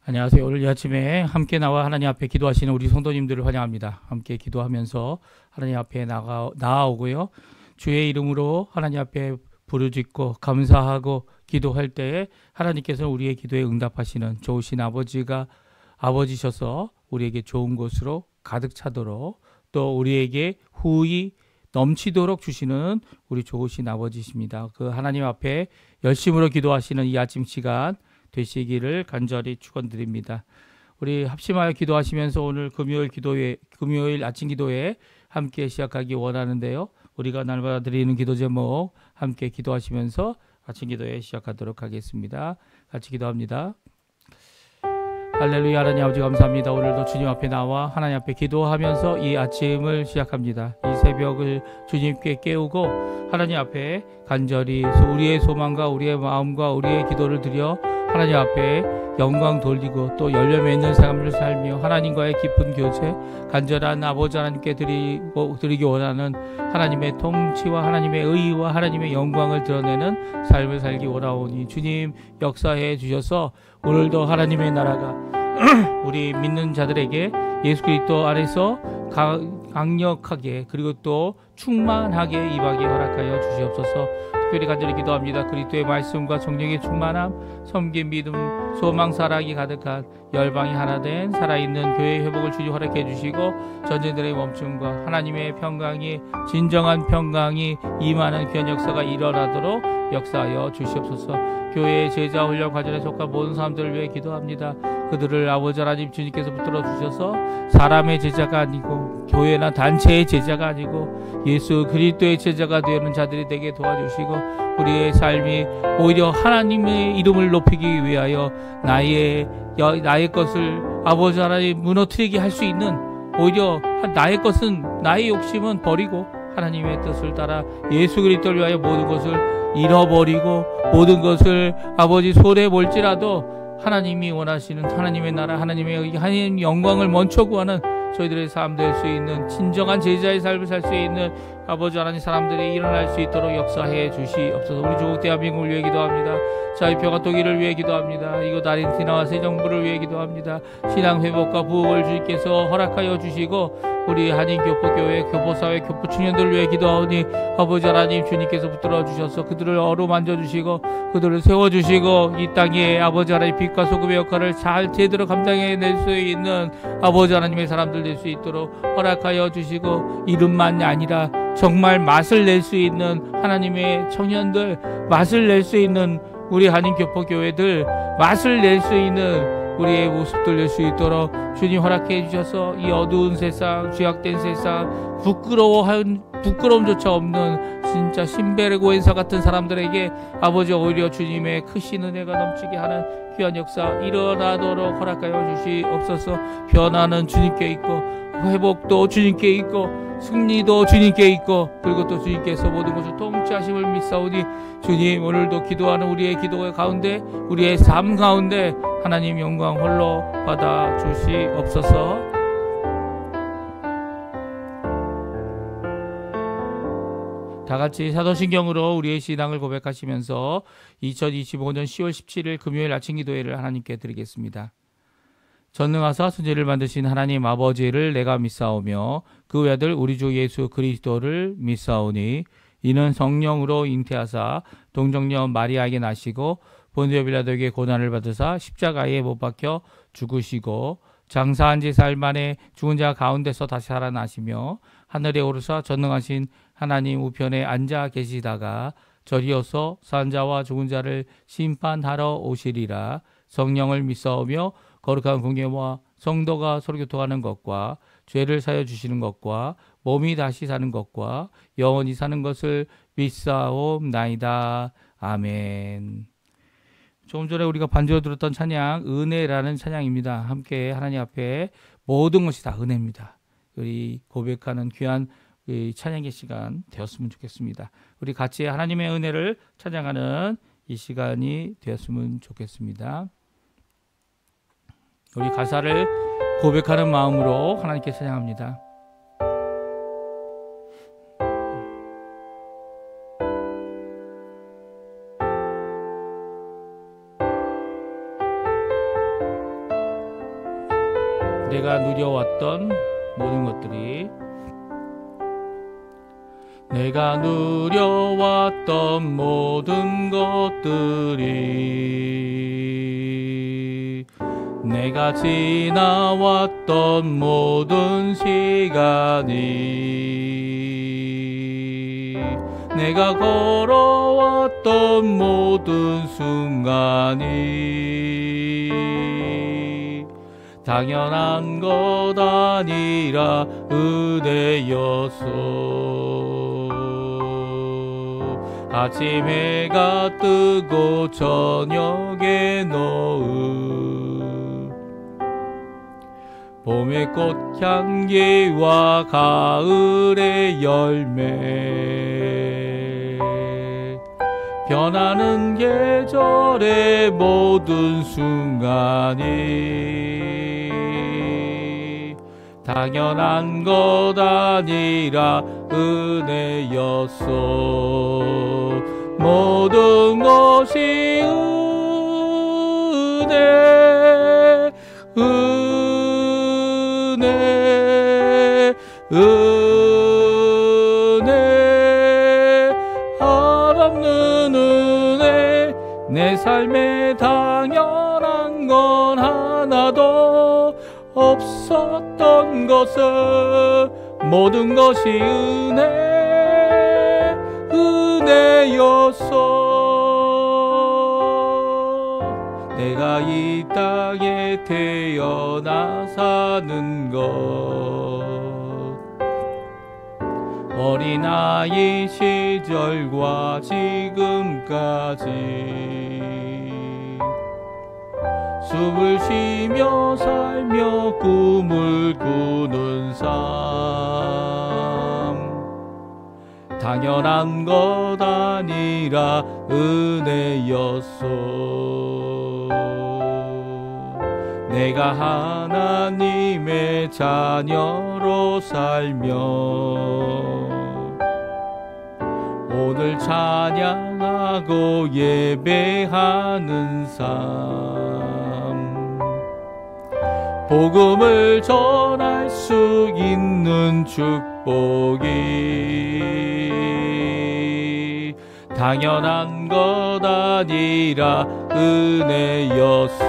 안녕하세요. 오늘 이 아침에 함께 나와 하나님 앞에 기도하시는 우리 성도님들을 환영합니다. 함께 기도하면서 하나님 앞에 나아오고요. 주의 이름으로 하나님 앞에 부르짖고 감사하고 기도할 때에 하나님께서는 우리의 기도에 응답하시는 좋으신 아버지셔서 우리에게 좋은 곳으로 가득 차도록 또 우리에게 후히 넘치도록 주시는 우리 좋으신 아버지십니다. 그 하나님 앞에 열심으로 기도하시는 이 아침 시간 되시기를 간절히 축원드립니다. 우리 합심하여 기도하시면서 오늘 금요일 아침 기도회 함께 시작하기 원하는데요. 우리가 날마다 드리는 기도 제목 함께 기도하시면서 아침 기도회 시작하도록 하겠습니다. 같이 기도합니다. 할렐루야. 하나님 아버지 감사합니다. 오늘도 주님 앞에 나와 하나님 앞에 기도하면서 이 아침을 시작합니다. 이 새벽을 주님께 깨우고 하나님 앞에 간절히 우리의 소망과 우리의 마음과 우리의 기도를 드려 하나님 앞에 영광 돌리고 또 열려 맺는 삶을 살며 하나님과의 깊은 교제, 간절한 아버지 하나님께 드리기 원하는 하나님의 통치와 하나님의 의와 하나님의 영광을 드러내는 삶을 살기 원하오니 주님 역사해 주셔서 오늘도 하나님의 나라가 우리 믿는 자들에게 예수 그리스도 안에서 강력하게 그리고 또 충만하게 임하게 허락하여 주시옵소서. 특별히 간절히 기도합니다. 그리스도의 말씀과 성령의 충만함, 섬김, 믿음, 소망, 사랑이 가득한 열방이 하나 된 살아있는 교회의 회복을 주님 허락해 주시고 전쟁들의 멈춤과 하나님의 평강이 진정한 평강이 임하는 귀한 역사가 일어나도록 역사하여 주시옵소서. 교회의 제자 훈련 과정에 속한 모든 사람들을 위해 기도합니다. 그들을 아버지 하나님 주님께서 붙들어 주셔서 사람의 제자가 아니고 교회나 단체의 제자가 아니고 예수 그리스도의 제자가 되는 자들이 되게 도와주시고 우리의 삶이 오히려 하나님의 이름을 높이기 위하여 나의 것을 아버지 하나님 무너뜨리게 할 수 있는 오히려 나의 욕심은 버리고 하나님의 뜻을 따라 예수 그리스도를 위하여 모든 것을 잃어버리고 모든 것을 아버지 손해 볼지라도 하나님이 원하시는 하나님의 나라 하나님의 영광을 먼저 구하는 저희들의 삶 될 수 있는 진정한 제자의 삶을 살 수 있는 아버지 하나님 사람들이 일어날 수 있도록 역사해 주시옵소서. 우리 조국 대한민국을 위해 기도합니다. 자유평화 통일을 위해 기도합니다. 이곳 아르헨티나와 새 정부를 위해 기도합니다. 신앙 회복과 부흥을 주님께서 허락하여 주시고 우리 한인교포교회, 교포사회, 교포청년들을 위해 기도하오니 아버지 하나님 주님께서 붙들어 주셔서 그들을 어루만져 주시고 그들을 세워주시고 이 땅에 아버지 하나님 빛과 소금의 역할을 잘 제대로 감당해낼 수 있는 아버지 하나님의 사람들 될 수 있도록 허락하여 주시고 이름만이 아니라 정말 맛을 낼 수 있는 하나님의 청년들, 맛을 낼 수 있는 우리 한인교포교회들, 맛을 낼 수 있는 우리의 모습들 낼 수 있도록 주님 허락해 주셔서 이 어두운 세상, 죄악된 세상, 부끄러움조차 없는 진짜 신베르고엔서 같은 사람들에게 아버지 오히려 주님의 크신 은혜가 넘치게 하는 귀한 역사 일어나도록 허락하여 주시옵소서. 변화는 주님께 있고 회복도 주님께 있고 승리도 주님께 있고 그리고 또 주님께서 모든 것을 통치하심을 믿사오니 주님 오늘도 기도하는 우리의 기도 가운데 우리의 삶 가운데 하나님 영광 홀로 받아 주시옵소서. 다같이 사도신경으로 우리의 신앙을 고백하시면서 2025년 10월 17일 금요일 아침 기도회를 하나님께 드리겠습니다. 전능하사 천지를 만드신 하나님 아버지를 내가 믿사오며 그 외아들 우리 주 예수 그리스도를 믿사오니 이는 성령으로 잉태하사 동정녀 마리아에게 나시고 본디오 빌라도에게 고난을 받으사 십자가에 못 박혀 죽으시고 장사한 지 사흘 만에 죽은 자 가운데서 다시 살아나시며 하늘에 오르사 전능하신 하나님 우편에 앉아 계시다가 저리어서 산 자와 죽은 자를 심판하러 오시리라. 성령을 믿사오며 거룩한 공예와 성도가 서로 교통하는 것과 죄를 사여 주시는 것과 몸이 다시 사는 것과 영원히 사는 것을 믿사옵나이다. 아멘. 조금 전에 우리가 반주로 들었던 찬양 은혜라는 찬양입니다. 함께 하나님 앞에 모든 것이 다 은혜입니다. 우리 고백하는 귀한 찬양의 시간 되었으면 좋겠습니다. 우리 같이 하나님의 은혜를 찬양하는 이 시간이 되었으면 좋겠습니다. 우리 가사를 고백하는 마음으로 하나님께 찬양합니다. 내가 누려왔던 모든 것들이, 내가 누려왔던 모든 것들이, 내가 지나왔던 모든 시간이, 내가 걸어왔던 모든 순간이 당연한 것 아니라 은혜였소. 아침 해가 뜨고 저녁에 노을, 봄의 꽃향기와 가을의 열매, 변하는 계절의 모든 순간이 당연한 것 아니라 은혜였소. 모든 것이 은혜, 은혜, 은혜, 한없는 은혜. 내 삶에 당연한 건 하나도 없었던 것을, 모든 것이 은혜, 은혜였어. 내가 이 땅에 태어나 사는 것, 어린아이 시절과 지금까지 숨을 쉬며 살며 꿈을 꾸는 삶, 당연한 것 아니라 은혜였소. 내가 하나님의 자녀로 살며 오늘 찬양하고 예배하는 삶, 복음을 전할 수 있는 축복이 당연한 것 아니라 은혜였소.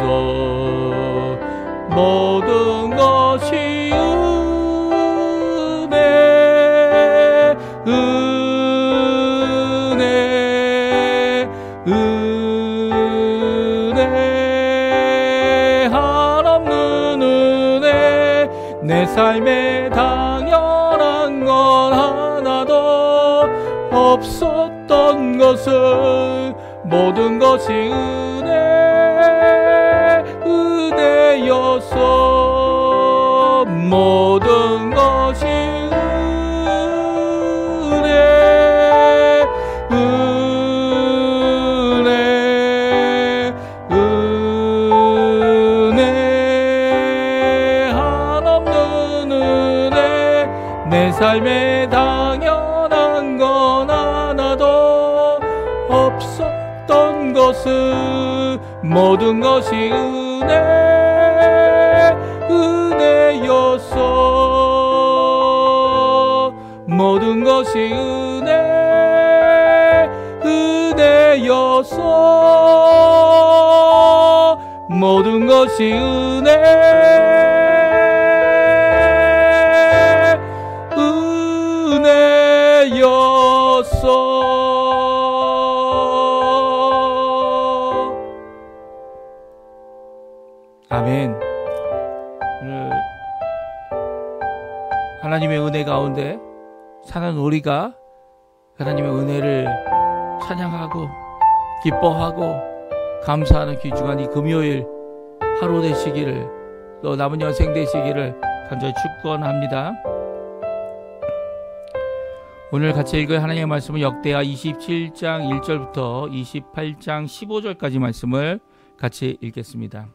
모든 것이 은혜, 은혜, 은혜, 한없는 은혜. 내 삶에 당연한 건 하나도 없었던 것을, 모든 것이 은혜, 은혜였어. 모든 것이 은혜, 은혜, 은혜, 한없는 은혜. 내 삶에 당연한 건 하나도 없었던 것을, 모든 것이 은혜, 은혜였어. 모든 것이 은혜, 은혜였어. 모든 것이 은혜, 은혜였어. 아멘. 오늘 하나님의 은혜 가운데 사는 우리가 하나님의 은혜를 찬양하고 기뻐하고 감사하는 귀중한 이 금요일 하루 되시기를, 또 남은 여생 되시기를 간절히 축원합니다. 오늘 같이 읽을 하나님의 말씀은 역대하 27장 1절부터 28장 15절까지 말씀을 같이 읽겠습니다.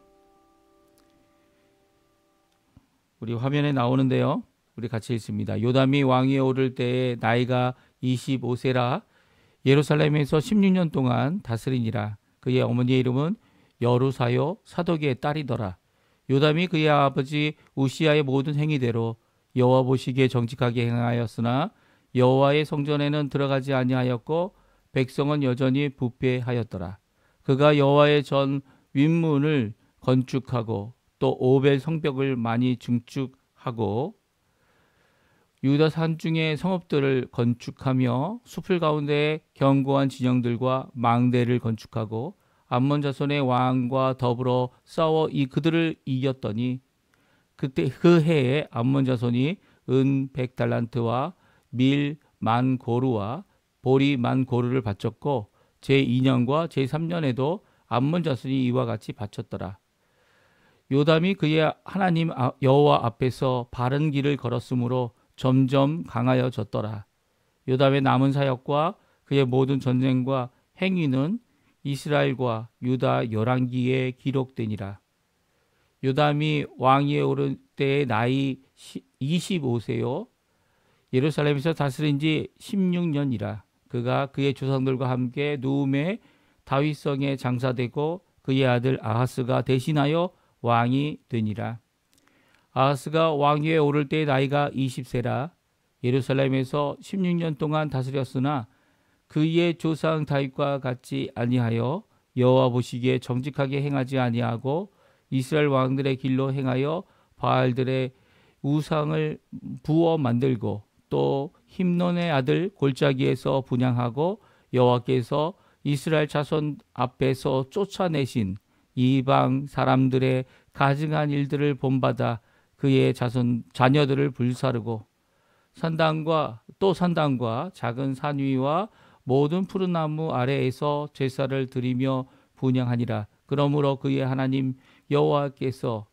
우리 화면에 나오는데요, 우리 같이 읽습니다. 요담이 왕위에 오를 때에 나이가 25세라 예루살렘에서 16년 동안 다스리니라. 그의 어머니의 이름은 여루사요 사독의 딸이더라. 요담이 그의 아버지 우시아의 모든 행위대로 여호와 보시기에 정직하게 행하였으나 여호와의 성전에는 들어가지 아니하였고 백성은 여전히 부패하였더라. 그가 여호와의 전 윗문을 건축하고 또 오벨 성벽을 많이 증축하고 유다 산중의 성읍들을 건축하며 숲을 가운데 견고한 진영들과 망대를 건축하고 암몬 자손의 왕과 더불어 싸워 그들을 이겼더니 그때 그 해에 암몬 자손이 은 100달란트와 밀 10,000고루와 보리 10,000고루를 바쳤고 제2년과 제3년에도 암몬 자손이 이와 같이 바쳤더라. 요담이 그의 하나님 여호와 앞에서 바른 길을 걸었으므로 점점 강하여졌더라. 요담의 남은 사역과 그의 모든 전쟁과 행위는 이스라엘과 유다 열왕기에 기록되니라. 요담이 왕위에 오를 때의 나이 25세요. 예루살렘에서 다스린 지 16년이라. 그가 그의 조상들과 함께 누움의 다윗성에 장사되고 그의 아들 아하스가 대신하여 왕이 되니라. 아하스가 왕위에 오를 때의 나이가 20세라. 예루살렘에서 16년 동안 다스렸으나 그의 조상 다윗과 같이 아니하여 여호와 보시기에 정직하게 행하지 아니하고 이스라엘 왕들의 길로 행하여 바알들의 우상을 부어 만들고 또 힘논의 아들 골짜기에서 분향하고 여호와께서 이스라엘 자손 앞에서 쫓아내신 이방 사람들의 가증한 일들을 본받아 그의 자녀들을 불사르고 산당과 작은 산 위와 모든 푸른 나무 아래에서 제사를 드리며 분향하니라. 그러므로 그의 하나님 여호와께서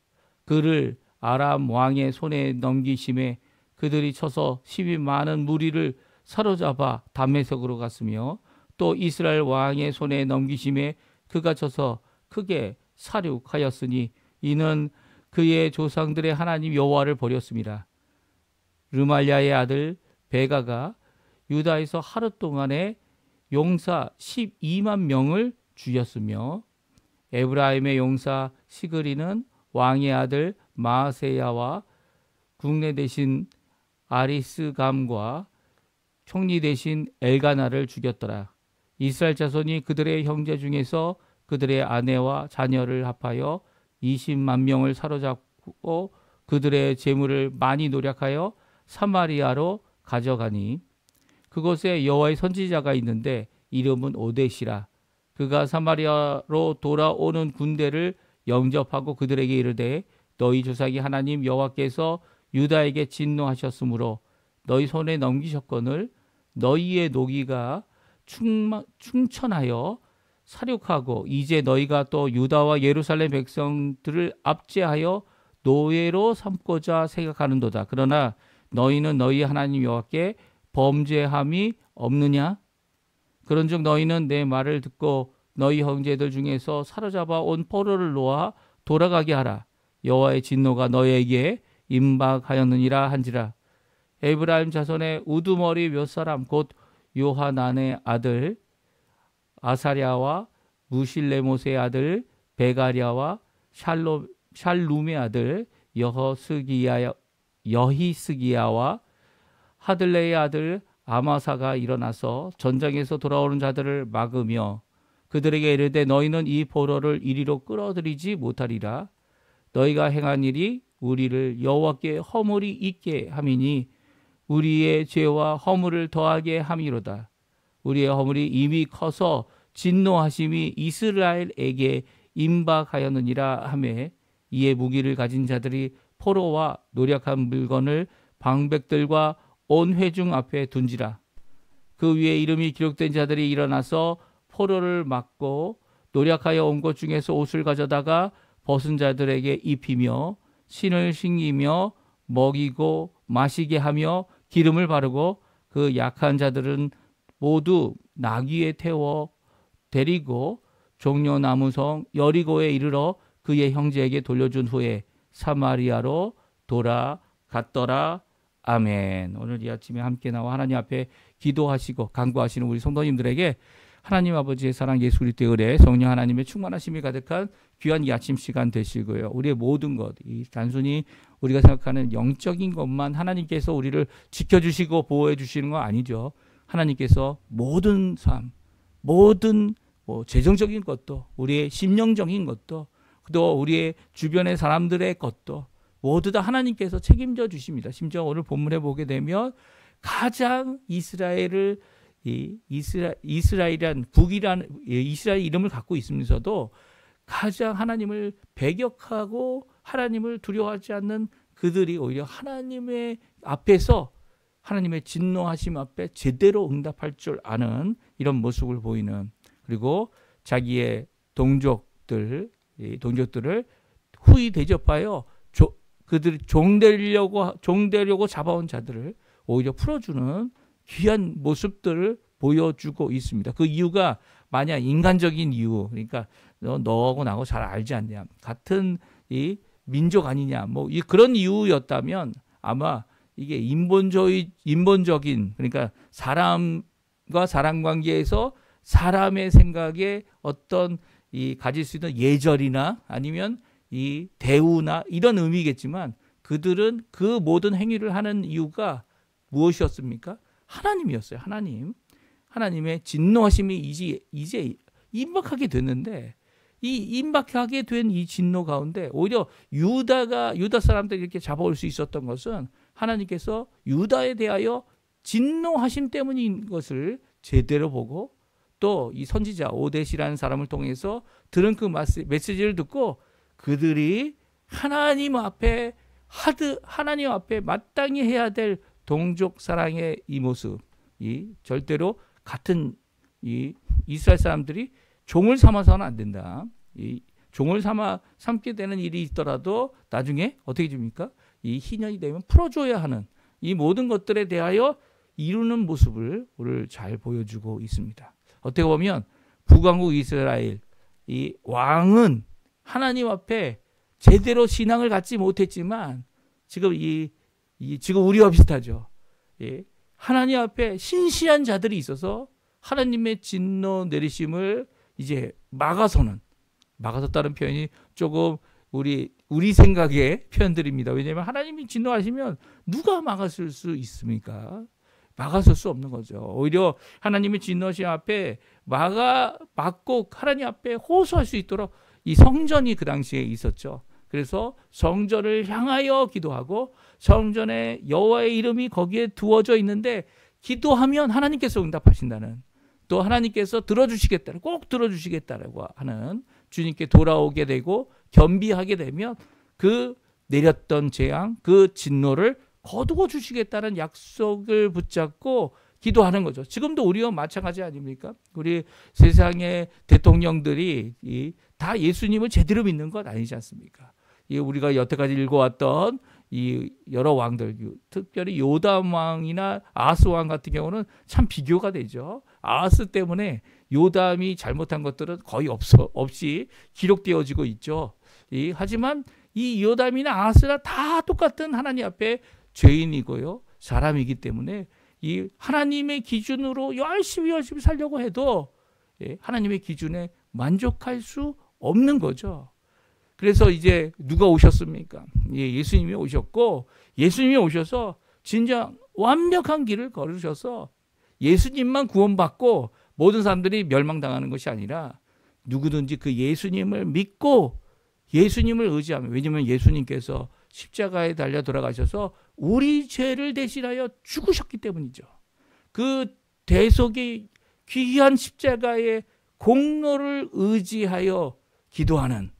그를 아람 왕의 손에 넘기심에 그들이 쳐서 십이 많은 무리를 사로잡아 담메색으로 갔으며 또 이스라엘 왕의 손에 넘기심에 그가 쳐서 크게 살육하였으니 이는 그의 조상들의 하나님 여호와를 버렸습니다. 르말야의 아들 베가가 유다에서 하루 동안에 용사 12만 명을 죽였으며 에브라임의 용사 시그리는 왕의 아들 마세야와 국내 대신 아리스감과 총리 대신 엘가나를 죽였더라. 이스라엘 자손이 그들의 형제 중에서 그들의 아내와 자녀를 합하여 20만 명을 사로잡고 그들의 재물을 많이 노력하여 사마리아로 가져가니 그곳에 여호와의 선지자가 있는데 이름은 오뎃이라. 그가 사마리아로 돌아오는 군대를 영접하고 그들에게 이르되 너희 조상이 하나님 여호와께서 유다에게 진노하셨으므로 너희 손에 넘기셨거늘 너희의 노기가 충천하여 살육하고 이제 너희가 또 유다와 예루살렘 백성들을 압제하여 노예로 삼고자 생각하는도다. 그러나 너희는 너희 하나님 여호와께 범죄함이 없느냐? 그런즉 너희는 내 말을 듣고 너희 형제들 중에서 사로잡아 온 포로를 놓아 돌아가게 하라. 여호와의 진노가 너희에게 임박하였느니라 한지라. 에브라임 자손의 우두머리 몇 사람 곧 요하난의 아들 아사랴와 무실레못의 아들 베가랴와 샬룸의 아들 여히스기야와 하들레의 아들 아마사가 일어나서 전장에서 돌아오는 자들을 막으며 그들에게 이르되 너희는 이 포로를 이리로 끌어들이지 못하리라. 너희가 행한 일이 우리를 여호와께 허물이 있게 함이니 우리의 죄와 허물을 더하게 함이로다. 우리의 허물이 이미 커서 진노하심이 이스라엘에게 임박하였느니라 하매 이에 무기를 가진 자들이 포로와 노력한 물건을 방백들과 온 회중 앞에 둔지라. 그 위에 이름이 기록된 자들이 일어나서 포로를 막고 노력하여 온 것 중에서 옷을 가져다가 벗은 자들에게 입히며 신을 신기며 먹이고 마시게 하며 기름을 바르고 그 약한 자들은 모두 나귀에 태워 데리고 종려나무성 여리고에 이르러 그의 형제에게 돌려준 후에 사마리아로 돌아갔더라. 아멘. 오늘 이 아침에 함께 나와 하나님 앞에 기도하시고 간구하시는 우리 성도님들에게 하나님 아버지의 사랑, 예수 그리스도의 은혜, 성령 하나님의 충만하심이 가득한 귀한 이 아침 시간 되시고요. 우리의 모든 것, 이 단순히 우리가 생각하는 영적인 것만 하나님께서 우리를 지켜주시고 보호해 주시는 건 아니죠. 하나님께서 모든 삶, 모든 재정적인 것도, 우리의 심령적인 것도, 또 우리의 주변의 사람들의 것도 모두 다 하나님께서 책임져 주십니다. 심지어 오늘 본문에 보게 되면 가장 이스라엘을 이스라엘이란 북이란 이스라엘 이름을 갖고 있으면서도 가장 하나님을 배격하고 하나님을 두려워하지 않는 그들이 오히려 하나님의 앞에서 하나님의 진노하심 앞에 제대로 응답할 줄 아는 이런 모습을 보이는, 그리고 자기의 동족들을 후히 대접하여 그들이 종되려고 잡아온 자들을 오히려 풀어주는 귀한 모습들을 보여주고 있습니다. 그 이유가 만약 인간적인 이유, 그러니까 너하고 나하고 잘 알지 않냐, 같은 이 민족 아니냐, 그런 이유였다면 아마 이게 인본적인, 그러니까 사람과 사람 관계에서 사람의 생각에 어떤 이 가질 수 있는 예절이나 아니면 이 대우나 이런 의미겠지만, 그들은 그 모든 행위를 하는 이유가 무엇이었습니까? 하나님이었어요. 하나님의 진노하심이 이제 임박하게 됐는데, 이 임박하게 된 이 진노 가운데 오히려 유다 사람들이 이렇게 잡아올 수 있었던 것은 하나님께서 유다에 대하여 진노하심 때문인 것을 제대로 보고, 또 이 선지자 오뎃이라는 사람을 통해서 들은 그 메시지를 듣고 그들이 하나님 앞에 마땅히 해야 될 동족 사랑의 이 모습, 이 절대로 같은 이 이스라엘 사람들이 종을 삼아서는 안 된다. 이 종을 삼게 되는 일이 있더라도 나중에 어떻게 됩니까? 이 희년이 되면 풀어줘야 하는 이 모든 것들에 대하여 이루는 모습을 오늘 잘 보여주고 있습니다. 어떻게 보면 북왕국 이스라엘 이 왕은 하나님 앞에 제대로 신앙을 갖지 못했지만, 지금 지금 우리와 비슷하죠. 예. 하나님 앞에 신실한 자들이 있어서 하나님의 진노 내리심을 이제 막아섰다는 표현이 조금 우리 생각의 표현들입니다. 왜냐하면 하나님이 진노하시면 누가 막았을 수 있습니까? 막았을 수 없는 거죠. 오히려 하나님의 진노하심 앞에 막고 하나님 앞에 호소할 수 있도록 이 성전이 그 당시에 있었죠. 그래서 성전을 향하여 기도하고, 성전에 여호와의 이름이 거기에 두어져 있는데 기도하면 하나님께서 응답하신다는, 또 하나님께서 꼭 들어주시겠다라고 하는, 주님께 돌아오게 되고 겸비하게 되면 그 내렸던 재앙, 그 진노를 거두어 주시겠다는 약속을 붙잡고 기도하는 거죠. 지금도 우리와 마찬가지 아닙니까? 우리 세상의 대통령들이 다 예수님을 제대로 믿는 것 아니지 않습니까? 우리가 여태까지 읽어왔던 이 여러 왕들, 특별히 요담 왕이나 아하스 왕 같은 경우는 참 비교가 되죠. 아하스 때문에 요담이 잘못한 것들은 거의 없이 기록되어지고 있죠. 하지만 이 요담이나 아하스나 다 똑같은 하나님 앞에 죄인이고요, 사람이기 때문에 이 하나님의 기준으로 열심히 살려고 해도 하나님의 기준에 만족할 수 없는 거죠. 그래서 이제 누가 오셨습니까? 예수님이 오셨고, 예수님이 오셔서 진짜 완벽한 길을 걸으셔서 예수님만 구원받고 모든 사람들이 멸망당하는 것이 아니라 누구든지 그 예수님을 믿고 예수님을 의지하면, 왜냐하면 예수님께서 십자가에 달려 돌아가셔서 우리 죄를 대신하여 죽으셨기 때문이죠. 그 대속의 귀한 십자가의 공로를 의지하여 기도하는,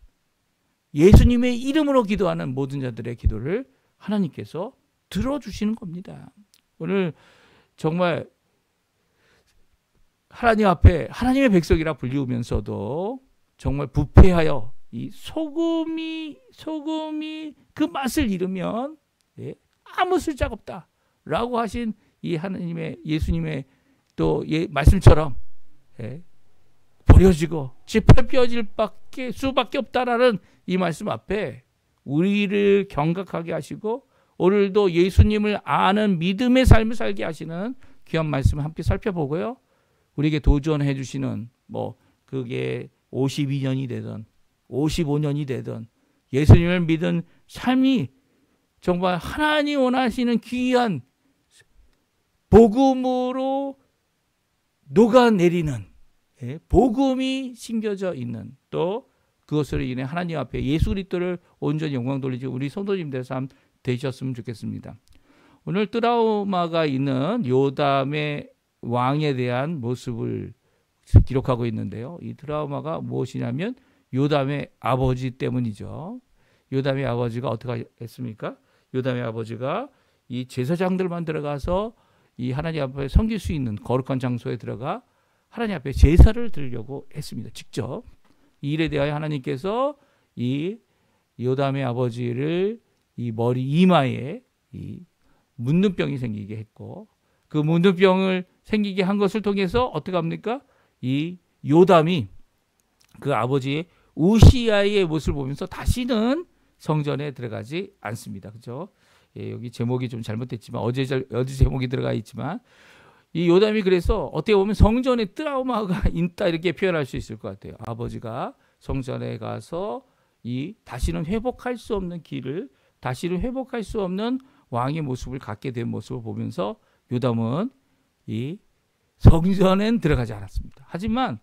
예수님의 이름으로 기도하는 모든 자들의 기도를 하나님께서 들어주시는 겁니다. 오늘 정말 하나님 앞에 하나님의 백성이라 불리우면서도 정말 부패하여 이 소금이 그 맛을 잃으면 아무 쓸데가 없다라고 하신 이 하나님의 예수님의 또 말씀처럼 버려지고 짓밟혀질 수밖에 없다라는 이 말씀 앞에 우리를 경각하게 하시고 오늘도 예수님을 아는 믿음의 삶을 살게 하시는 귀한 말씀을 함께 살펴보고요. 우리에게 도전해 주시는 뭐 그게 52년이 되든 55년이 되든 예수님을 믿은 삶이 정말 하나님 원하시는 귀한 복음으로 녹아내리는 복음이 심겨져 있는 또 그것으로 인해 하나님 앞에 예수 그리스도를 온전히 영광 돌리지 우리 성도님들의 삶 되셨으면 좋겠습니다. 오늘 트라우마가 있는 요담의 왕에 대한 모습을 기록하고 있는데요. 이 트라우마가 무엇이냐면 요담의 아버지 때문이죠. 요담의 아버지가 어떻게 했습니까? 요담의 아버지가 이 제사장들만 들어가서 이 하나님 앞에 섬길 수 있는 거룩한 장소에 들어가 하나님 앞에 제사를 드리려고 했습니다. 직접. 이 일에 대하여 하나님께서 이 요담의 아버지를 이 머리 이마에 이 문둥병이 생기게 했고 그 문둥병을 생기게 한 것을 통해서 어떻게 합니까? 이 요담이 그 아버지의 우시아의 모습을 보면서 다시는 성전에 들어가지 않습니다. 그렇죠? 예, 여기 제목이 좀 잘못됐지만 어제 제목이 들어가 있지만 이 요담이 그래서 어떻게 보면 성전에 트라우마가 있다 이렇게 표현할 수 있을 것 같아요. 아버지가 성전에 가서 이 다시는 회복할 수 없는 길을 다시는 회복할 수 없는 왕의 모습을 갖게 된 모습을 보면서 요담은 이 성전엔 들어가지 않았습니다. 하지만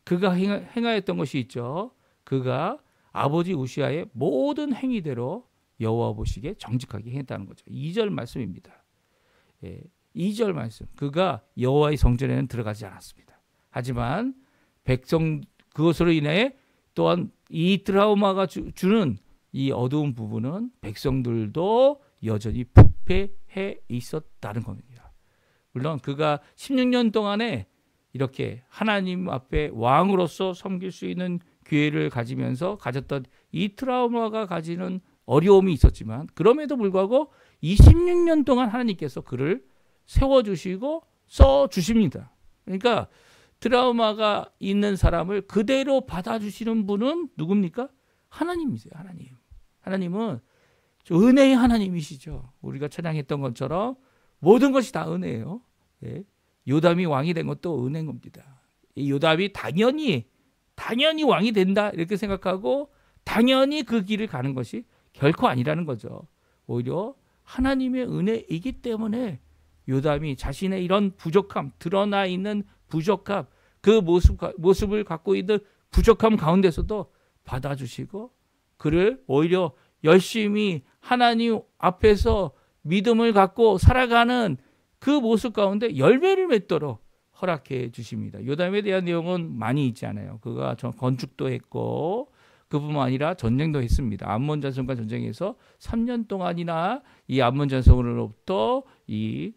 그가 행하였던 것이 있죠. 그가 아버지 우시아의 모든 행위대로 여호와 보시기에 정직하게 행했다는 거죠. 2절 말씀입니다. 예, 2절 말씀. 그가 여호와의 성전에는 들어가지 않았습니다. 하지만 백성 그것으로 인해 또한 이 트라우마가 주는 이 어두운 부분은 백성들도 여전히 부패해 있었다는 겁니다. 물론 그가 16년 동안에 이렇게 하나님 앞에 왕으로서 섬길 수 있는 기회를 가지면서 가졌던 이 트라우마가 가지는 어려움이 있었지만 그럼에도 불구하고 26년 동안 하나님께서 그를 세워주시고 써주십니다. 그러니까 트라우마가 있는 사람을 그대로 받아주시는 분은 누굽니까? 하나님이세요. 하나님. 하나님은 은혜의 하나님이시죠. 우리가 찬양했던 것처럼 모든 것이 다 은혜예요. 예. 요담이 왕이 된 것도 은혜인 겁니다. 이 요담이 당연히 왕이 된다 이렇게 생각하고 당연히 그 길을 가는 것이 결코 아니라는 거죠. 오히려 하나님의 은혜이기 때문에 요담이 자신의 이런 부족함, 드러나 있는 부족함, 그 모습을 갖고 있는 부족함 가운데서도 받아주시고 그를 오히려 열심히 하나님 앞에서 믿음을 갖고 살아가는 그 모습 가운데 열매를 맺도록 허락해 주십니다. 요담에 대한 내용은 많이 있지 않아요. 그가 건축도 했고 그뿐만 아니라 전쟁도 했습니다. 암몬 자손과 전쟁에서 3년 동안이나 이 암몬 자손으로부터 이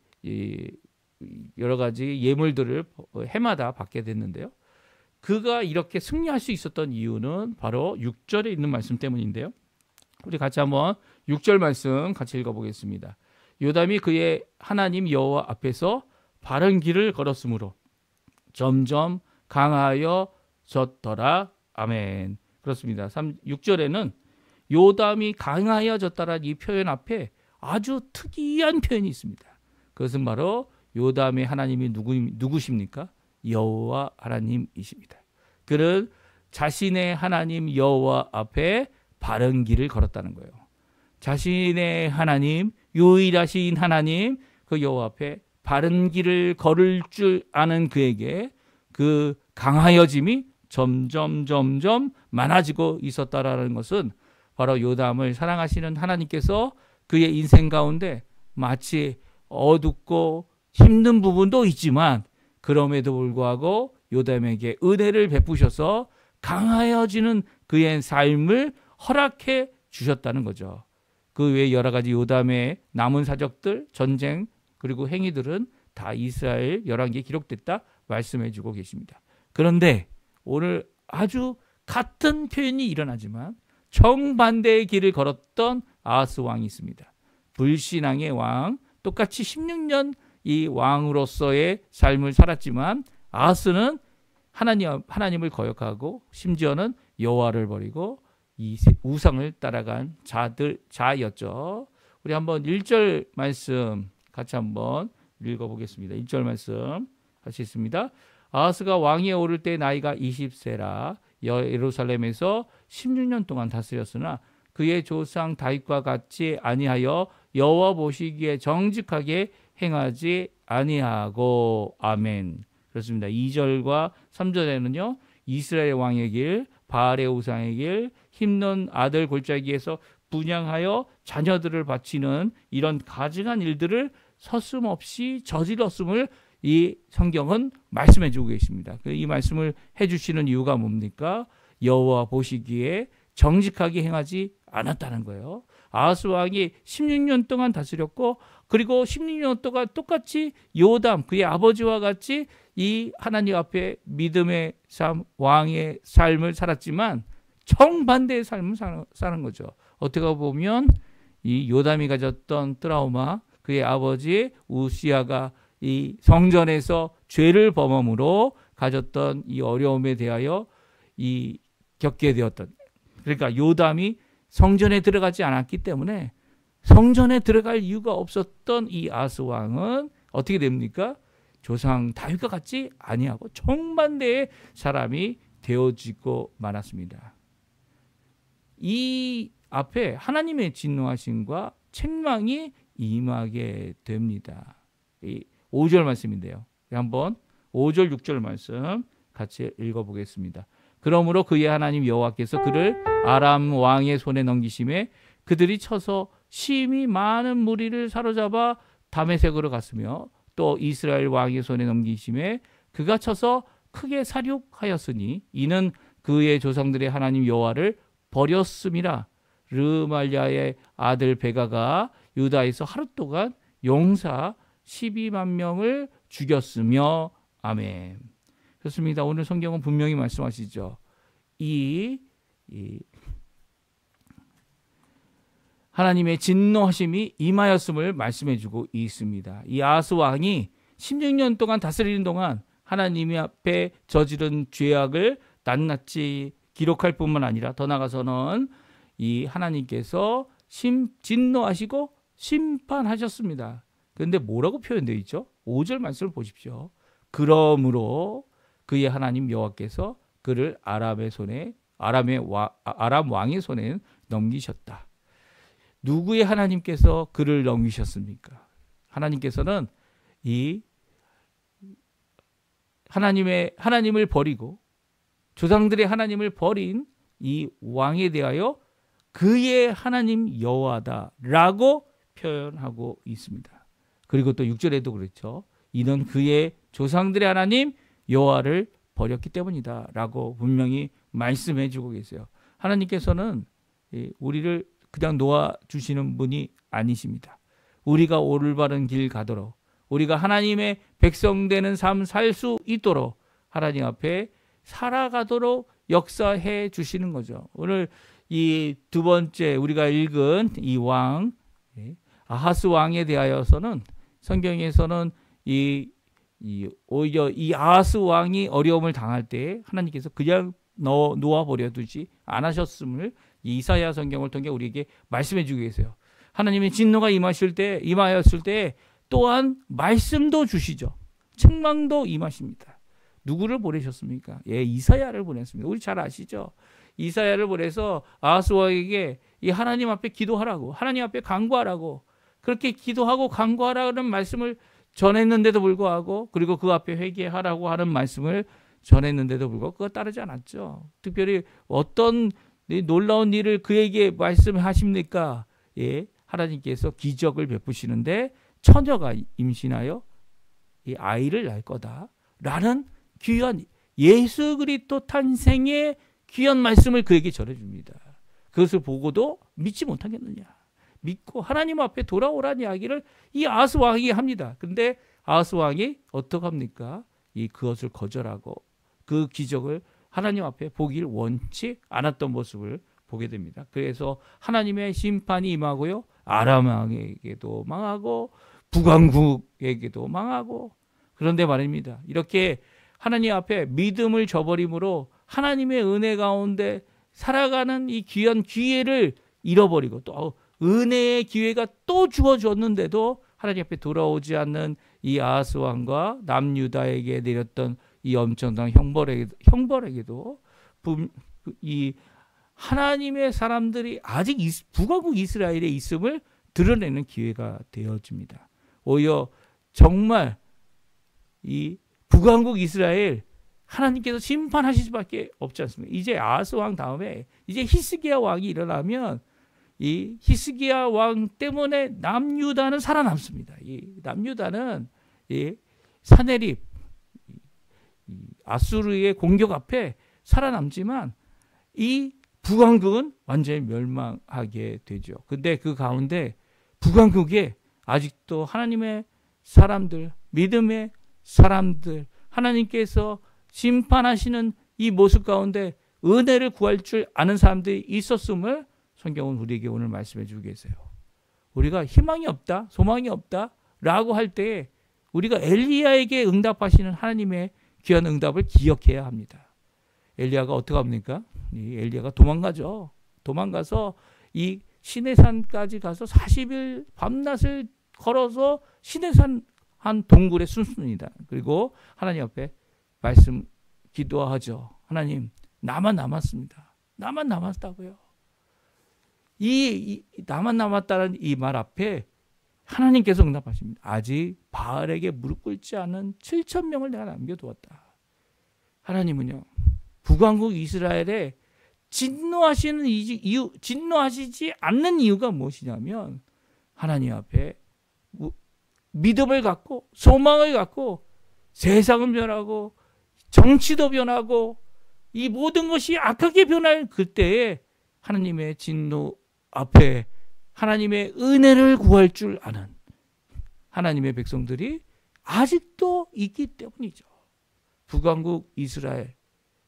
여러 가지 예물들을 해마다 받게 됐는데요. 그가 이렇게 승리할 수 있었던 이유는 바로 6절에 있는 말씀 때문인데요. 우리 같이 한번 6절 말씀 같이 읽어보겠습니다. 요담이 그의 하나님 여호와 앞에서 바른 길을 걸었으므로 점점 강하여졌더라. 아멘. 그렇습니다. 6절에는 요담이 강하여졌다라는 이 표현 앞에 아주 특이한 표현이 있습니다. 그것은 바로 요담의 하나님이 누구십니까? 여호와 하나님이십니다. 그는 자신의 하나님 여호와 앞에 바른 길을 걸었다는 거예요. 자신의 하나님, 유일하신 하나님, 그 여호와 앞에 바른 길을 걸을 줄 아는 그에게 그 강하여짐이 점점 많아지고 있었다라는 것은 바로 요담을 사랑하시는 하나님께서 그의 인생 가운데 마치 어둡고 힘든 부분도 있지만 그럼에도 불구하고 요담에게 은혜를 베푸셔서 강하여지는 그의 삶을 허락해 주셨다는 거죠. 그 외에 여러 가지 요담의 남은 사적들, 전쟁 그리고 행위들은 다 이스라엘 열왕기에 기록됐다 말씀해 주고 계십니다. 그런데 오늘 아주 같은 표현이 일어나지만 정반대의 길을 걸었던 아하스 왕이 있습니다. 불신앙의 왕, 똑같이 16년 이 왕으로서의 삶을 살았지만 아하스는 하나님을 거역하고 심지어는 여호와를 버리고 이 우상을 따라간 자였죠. 우리 한번 1절 말씀 같이 한번 읽어보겠습니다. 1절 말씀 같이 있습니다. 아하스가 왕위에 오를 때 나이가 20세라 예루살렘에서 16년 동안 다스렸으나 그의 조상 다윗과 같이 아니하여 여호와 보시기에 정직하게 행하지 아니하고. 아멘. 그렇습니다. 2절과 3절에는요. 이스라엘 왕의 길, 바알의 우상의 길, 힘든 아들 골짜기에서 분양하여 자녀들을 바치는 이런 가증한 일들을 서슴없이 저질렀음을 이 성경은 말씀해 주고 계십니다. 이 말씀을 해주시는 이유가 뭡니까? 여호와 보시기에 정직하게 행하지 않았다는 거예요. 아하스 왕이 16년 동안 다스렸고, 그리고 16년 동안 똑같이 요담 그의 아버지와 같이 이 하나님 앞에 믿음의 삶, 왕의 삶을 살았지만 정반대의 삶을 사는 거죠. 어떻게 보면 이 요담이 가졌던 트라우마, 그의 아버지 우시아가 이 성전에서 죄를 범함으로 가졌던 이 어려움에 대하여 이 겪게 되었던, 그러니까 요담이 성전에 들어가지 않았기 때문에 성전에 들어갈 이유가 없었던 이 아하스 왕은 어떻게 됩니까? 조상 다윗과 같이 아니하고 정반대의 사람이 되어지고 말았습니다. 이 앞에 하나님의 진노하심과 책망이 임하게 됩니다. 이 5절 말씀인데요. 한번 5절 6절 말씀 같이 읽어보겠습니다. 그러므로 그의 하나님 여호와께서 그를 아람 왕의 손에 넘기심에 그들이 쳐서 심히 많은 무리를 사로잡아 다메섹으로 갔으며, 또 이스라엘 왕의 손에 넘기심에 그가 쳐서 크게 살육하였으니 이는 그의 조상들의 하나님 여호와를 버렸음이라. 르말야의 아들 베가가 유다에서 하루 동안 용사 12만 명을 죽였으며. 아멘. 그렇습니다. 오늘 성경은 분명히 말씀하시죠. 이 하나님의 진노하심이 임하였음을 말씀해주고 있습니다. 이 아하스 왕이 16년 동안 다스리는 동안 하나님 앞에 저지른 죄악을 낱낱이 기록할 뿐만 아니라 더 나아가서는 이 하나님께서 진노하시고 심판하셨습니다. 그런데 뭐라고 표현되어 있죠? 5절 말씀을 보십시오. 그러므로 그의 하나님 여호와께서 그를 아람 왕의 손에 넘기셨다. 누구의 하나님께서 그를 넘기셨습니까? 하나님께서는 이 하나님을 버리고 조상들의 하나님을 버린 이 왕에 대하여 그의 하나님 여호와다라고 표현하고 있습니다. 그리고 또 6절에도 그렇죠. 이는 그의 조상들의 하나님 여호와를 버렸기 때문이다라고 분명히 말씀해 주고 계세요. 하나님께서는 우리를 그냥 놓아주시는 분이 아니십니다. 우리가 올바른 길 가도록, 우리가 하나님의 백성 되는 삶 살 수 있도록 하나님 앞에 살아가도록 역사해 주시는 거죠. 오늘 이 두 번째 우리가 읽은 이 왕, 아하스 왕에 대하여서는 성경에서는 오히려 이 아하스 왕이 어려움을 당할 때 하나님께서 그냥 놓아버려 두지 않으셨음을 이사야 성경을 통해 우리에게 말씀해 주고 계세요. 하나님의 진노가 임하였을 때 또한 말씀도 주시죠. 책망도 임하십니다. 누구를 보내셨습니까? 이사야를 보냈습니다. 우리 잘 아시죠? 이사야를 보내서 아하스 왕에게 이 하나님 앞에 기도하라고, 하나님 앞에 간구하라고, 그렇게 기도하고 간구하라는 말씀을 전했는데도 불구하고, 그리고 그 앞에 회개하라고 하는 말씀을 전했는데도 불구하고 그거 따르지 않았죠. 특별히 어떤 놀라운 일을 그에게 말씀하십니까? 하나님께서 기적을 베푸시는데 처녀가 임신하여 이 아이를 낳을 거다라는 귀한 예수 그리스도 탄생의 귀한 말씀을 그에게 전해줍니다. 그것을 보고도 믿지 못하겠느냐, 믿고 하나님 앞에 돌아오라는 이야기를 이 아하스 왕이 합니다. 그런데 아하스 왕이 어떻게 합니까? 그것을 거절하고 그 기적을 하나님 앞에 보길 원치 않았던 모습을 보게 됩니다. 그래서 하나님의 심판이 임하고요, 아람 왕에게도 망하고 북왕국에게도 망하고. 그런데 말입니다, 이렇게 하나님 앞에 믿음을 저버림으로 하나님의 은혜 가운데 살아가는 이 귀한 기회를 잃어버리고, 또 은혜의 기회가 또 주어졌는데도 하나님 앞에 돌아오지 않는 이 아하스 왕과 남유다에게 내렸던 이 엄청난 형벌에게도 이 하나님의 사람들이 아직 북왕국 이스라엘에 있음을 드러내는 기회가 되어집니다. 오히려 정말 이 북왕국 이스라엘 하나님께서 심판하실 수밖에 없지 않습니까? 이제 아하스 왕 다음에 이제 히스기야 왕이 일어나면 이 히스기야 왕 때문에 남유다는 살아남습니다. 이 남유다는 이 사네립 아수르의 공격 앞에 살아남지만 이 북왕국은 완전히 멸망하게 되죠. 근데 그 가운데 북왕국에 아직도 하나님의 사람들, 믿음의 사람들, 하나님께서 심판하시는 이 모습 가운데 은혜를 구할 줄 아는 사람들이 있었음을 성경은 우리에게 오늘 말씀해 주고 계세요. 우리가 희망이 없다, 소망이 없다 라고 할 때 우리가 엘리야에게 응답하시는 하나님의 귀한 응답을 기억해야 합니다. 엘리야가 어떻게 합니까? 이 엘리야가 도망가죠. 도망가서 이 시내산까지 가서 40일 밤낮을 걸어서 시내산 한 동굴에 숨습니다. 그리고 하나님 앞에 기도하죠. 하나님, 나만 남았습니다. 나만 남았다고요. 이 나만 남았다는 이 말 앞에 하나님께서 응답하십니다. 아직 바알에게 무릎 꿇지 않은 7,000명을 내가 남겨두었다. 하나님은요, 북왕국 이스라엘에 진노하시지 않는 이유가 무엇이냐면 하나님 앞에 믿음을 갖고 소망을 갖고 세상은 변하고 정치도 변하고 이 모든 것이 악하게 변할 그때에 하나님의 진노 앞에 하나님의 은혜를 구할 줄 아는 하나님의 백성들이 아직도 있기 때문이죠. 북왕국 이스라엘,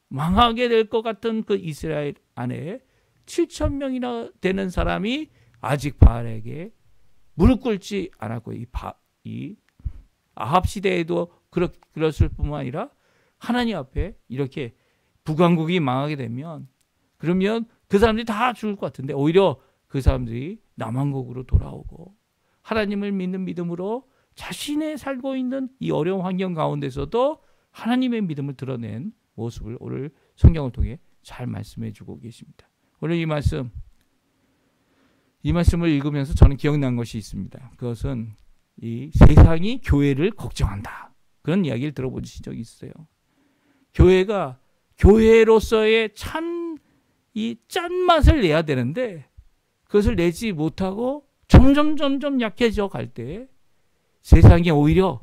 망하게 될 것 같은 그 이스라엘 안에 7,000명이나 되는 사람이 아직 바알에게 무릎 꿇지 않았고, 이 아합 시대에도 그랬을 뿐만 아니라 하나님 앞에 이렇게 북왕국이 망하게 되면 그러면 그 사람들이 다 죽을 것 같은데 오히려 그 사람들이 남왕국으로 돌아오고 하나님을 믿는 믿음으로 자신의 살고 있는 이 어려운 환경 가운데서도 하나님의 믿음을 드러낸 모습을 오늘 성경을 통해 잘 말씀해 주고 계십니다. 오늘 이 말씀을 읽으면서 저는 기억난 것이 있습니다. 그것은 이 세상이 교회를 걱정한다. 그런 이야기를 들어보신 적이 있어요. 교회가 교회로서의 이 짠맛을 내야 되는데 그것을 내지 못하고 점점 약해져 갈 때 세상이 오히려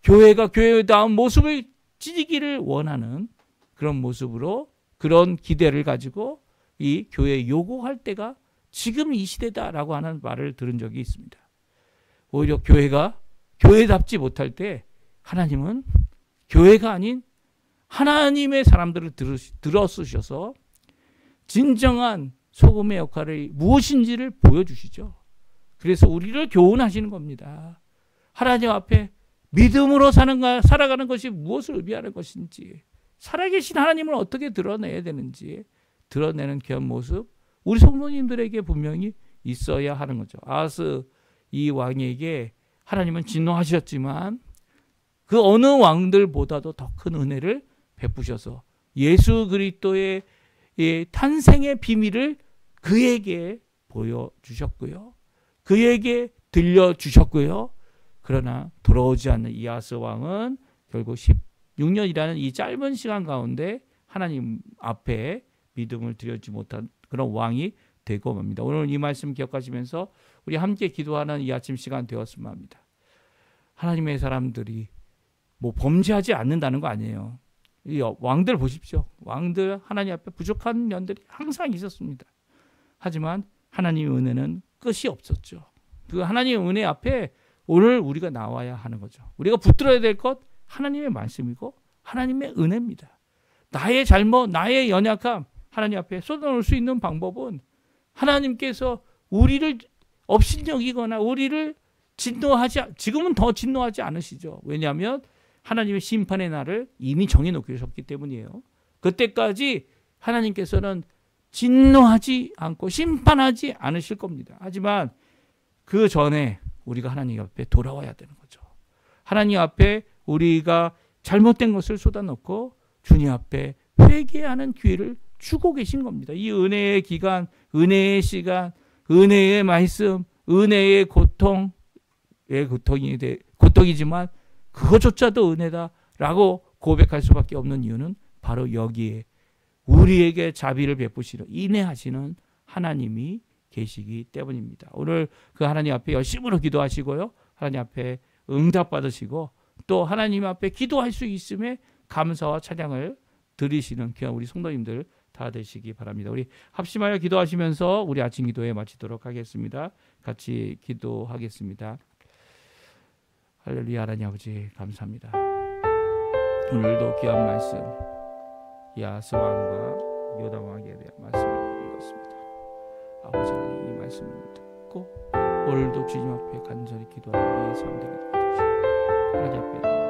교회가 교회다운 모습을 찌기를 원하는 그런 모습으로 그런 기대를 가지고 이 교회에 요구할 때가 지금 이 시대다라고 하는 말을 들은 적이 있습니다. 오히려 교회가 교회답지 못할 때 하나님은 교회가 아닌 하나님의 사람들을 들어쓰셔서 진정한 소금의 역할이 무엇인지를 보여주시죠. 그래서 우리를 교훈하시는 겁니다. 하나님 앞에 믿음으로 살아가는 것이 무엇을 의미하는 것인지, 살아계신 하나님을 어떻게 드러내야 되는지 드러내는 귀한 모습, 우리 성도님들에게 분명히 있어야 하는 거죠. 아하스 이 왕에게 하나님은 진노하셨지만 그 어느 왕들보다도 더 큰 은혜를 베푸셔서 예수 그리스도의 탄생의 비밀을 그에게 보여주셨고요. 그에게 들려주셨고요. 그러나 돌아오지 않는 이 아하스 왕은 결국 16년이라는 이 짧은 시간 가운데 하나님 앞에 믿음을 드리지 못한 그런 왕이 되고 맙니다. 오늘 이 말씀 기억하시면서 우리 함께 기도하는 이 아침 시간 되었으면 합니다. 하나님의 사람들이 뭐 범죄하지 않는다는 거 아니에요. 이 왕들 보십시오. 왕들 하나님 앞에 부족한 면들이 항상 있었습니다. 하지만 하나님의 은혜는 끝이 없었죠. 그 하나님의 은혜 앞에 오늘 우리가 나와야 하는 거죠. 우리가 붙들어야 될 것 하나님의 말씀이고 하나님의 은혜입니다. 나의 잘못, 나의 연약함 하나님 앞에 쏟아놓을 수 있는 방법은 하나님께서 우리를 업신여기거나 우리를 지금은 더 진노하지 않으시죠. 왜냐하면 하나님의 심판의 날을 이미 정해놓으셨기 때문이에요. 그때까지 하나님께서는 진노하지 않고 심판하지 않으실 겁니다. 하지만 그 전에 우리가 하나님 앞에 돌아와야 되는 거죠. 하나님 앞에 우리가 잘못된 것을 쏟아놓고 주님 앞에 회개하는 기회를 주고 계신 겁니다. 이 은혜의 기간, 은혜의 시간, 은혜의 말씀, 은혜의 고통이지만 그것조차도 은혜다라고 고백할 수밖에 없는 이유는 바로 여기에 우리에게 자비를 베푸시는 인내하시는 하나님이 계시기 때문입니다. 오늘 그 하나님 앞에 열심으로 기도하시고요. 하나님 앞에 응답 받으시고 또 하나님 앞에 기도할 수 있음에 감사와 찬양을 드리시는 귀한 우리 성도님들 다 되시기 바랍니다. 우리 합심하여 기도하시면서 우리 아침 기도회 마치도록 하겠습니다. 같이 기도하겠습니다. 할렐루야. 하나님 아버지 감사합니다. 오늘도 귀한 말씀 야스 왕과 요담 왕에 대한 말씀을 읽었습니다. 아버지 하나님 이 말씀을 듣고 오늘도 주님 앞에 간절히 기도하는 우리의 삶 되게 도와주시고 하나님 앞에